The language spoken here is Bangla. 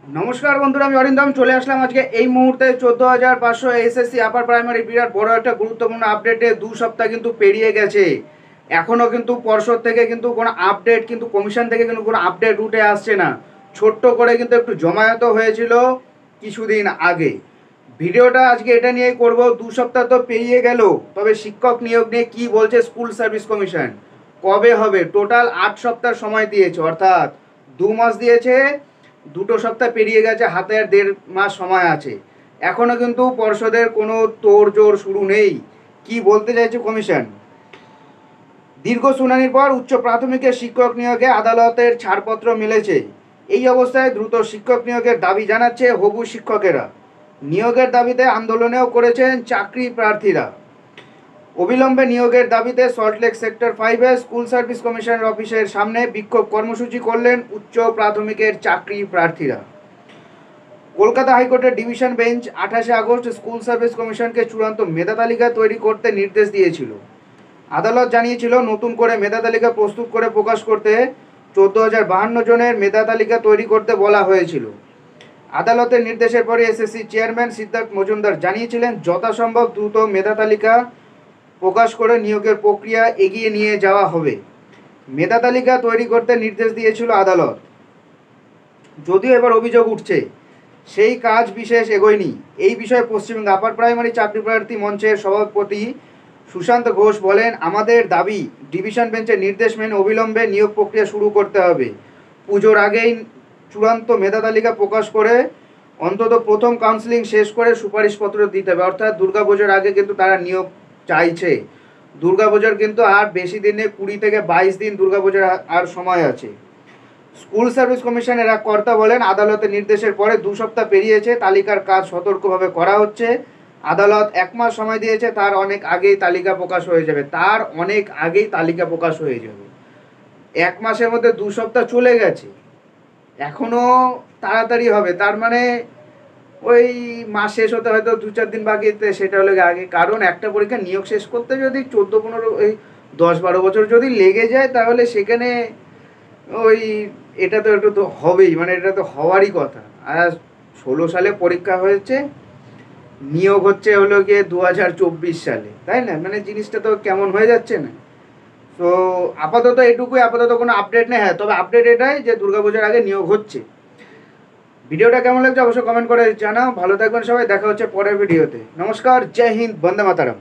নমস্কার বন্ধুরা, আমি অরিন্দম চলে আসলাম আজকে এই মুহূর্তে 14,500 এসএসসি আপার প্রাইমারি বিরাট বড় একটা গুরুত্বপূর্ণ আপডেটে 2 সপ্তাহ কিন্তু পেরিয়ে গেছে। এখনও কিন্তু পর্ষদ থেকে কিন্তু কোনো আপডেট, কিন্তু কমিশন থেকে কিন্তু কোনো আপডেট উঠে আসছে না। ছোট্ট করে কিন্তু একটু জমায়েত হয়েছিল কিছুদিন আগে। ভিডিওটা আজকে এটা নিয়েই করব। 2 সপ্তাহ তো পেরিয়ে গেল, তবে শিক্ষক নিয়োগ নিয়ে কী বলছে স্কুল সার্ভিস কমিশন, কবে হবে? টোটাল 8 সপ্তাহ সময় দিয়েছে, অর্থাৎ 2 মাস দিয়েছে। 2 সপ্তাহ পেরিয়ে গেছে, হাতে আর 1.5 মাস সময় আছে। এখনও কিন্তু পর্ষদের কোনো তোড়জোড় শুরু নেই। কি বলতে চাইছে কমিশন? দীর্ঘ শুনানির পর উচ্চ প্রাথমিকের শিক্ষক নিয়োগে আদালতের ছাড়পত্র মিলেছে। এই অবস্থায় দ্রুত শিক্ষক নিয়োগের দাবি জানাচ্ছে হবু শিক্ষকেরা। নিয়োগের দাবিতে আন্দোলনেও করেছেন চাকরি প্রার্থীরা। অবিলম্বে নিয়োগের দাবিতে সল্টলেক সেক্টর 5-এ স্কুল সার্ভিস কমিশনের অফিসের সামনে বিক্ষোভ কর্মসূচি করলেন উচ্চ প্রাথমিকের চাকরি প্রার্থীরা। কলকাতা হাইকোর্টের division bench 28 August school service কমিশনকে চূড়ান্ত মেধা তালিকা তৈরি করতে নির্দেশ দিয়েছিল। আদালত জানিয়েছিল, নতুন করে মেধা তালিকা প্রস্তুত করে প্রকাশ করতে 14,052 জনের মেধা তালিকা তৈরি করতে বলা হয়েছিল। আদালতের নির্দেশের পরে এসএসসি চেয়ারম্যান সিদ্ধার্থ মজুমদার জানিয়েছিলেন, যথাসম্ভব দ্রুত মেধা তালিকা প্রকাশ করে নিয়োগের প্রক্রিয়া এগিয়ে নিয়ে যাওয়া হবে। মেধা তালিকা তৈরি করতে নির্দেশ দিয়েছিল আদালত। যদিও এবার অভিযোগ উঠছে সেই কাজ বিশেষ এগোয়নি। এই বিষয়ে পশ্চিমবঙ্গ আপার প্রাইমারি চাকরি প্রার্থী মঞ্চের সভাপতি সুশান্ত ঘোষ বলেন, আমাদের দাবি ডিভিশন বেঞ্চের নির্দেশ মেনে অবিলম্বে নিয়োগ প্রক্রিয়া শুরু করতে হবে। পুজোর আগেই চূড়ান্ত মেধা তালিকা প্রকাশ করে অন্তত প্রথম কাউন্সিলিং শেষ করে সুপারিশপত্র দিতে হবে। অর্থাৎ দুর্গাপুজোর আগে কিন্তু তারা নিয়োগ চাইছে। দুর্গাপুজোর কিন্তু আর বেশি দিনে 20 থেকে 22 দিন দুর্গাপুজোর আর সময় আছে। স্কুল সার্ভিস কমিশনের এক কর্তা বলেন, আদালতের নির্দেশের পরে 2 সপ্তাহ পেরিয়েছে, তালিকার কাজ সতর্কভাবে করা হচ্ছে। আদালত 1 মাস সময় দিয়েছে, তার অনেক আগেই তালিকা প্রকাশ হয়ে যাবে। 1 মাসের মধ্যে 2 সপ্তাহ চলে গেছে, এখনও তাড়াতাড়ি হবে। তার মানে ওই মাস শেষ হতে হয়তো 2-4 দিন বাকি, সেটা হলে আগে। কারণ একটা পরীক্ষা নিয়োগ শেষ করতে যদি 14-15 এই 10-12 বছর যদি লেগে যায়, তাহলে সেখানে ওই এটা তো একটু তো হবেই, মানে এটা তো হওয়ারই কথা। আর 16 সালে পরীক্ষা হয়েছে, নিয়োগ হচ্ছে হলো গিয়ে 2024 সালে, তাই না? মানে জিনিসটা তো কেমন হয়ে যাচ্ছে না? তো আপাতত এটুকুই, আপাতত কোনো আপডেট নেই। হ্যাঁ, তবে আপডেট এটাই যে দুর্গাপূজার আগে নিয়োগ হচ্ছে। ভিডিওটা কেমন লাগছে অবশ্যই কমেন্ট করে জানাও। ভালো থাকবেন সবাই, দেখা হচ্ছে পরের ভিডিওতে। নমস্কার, জয় হিন্দ, বন্দে মাতারম।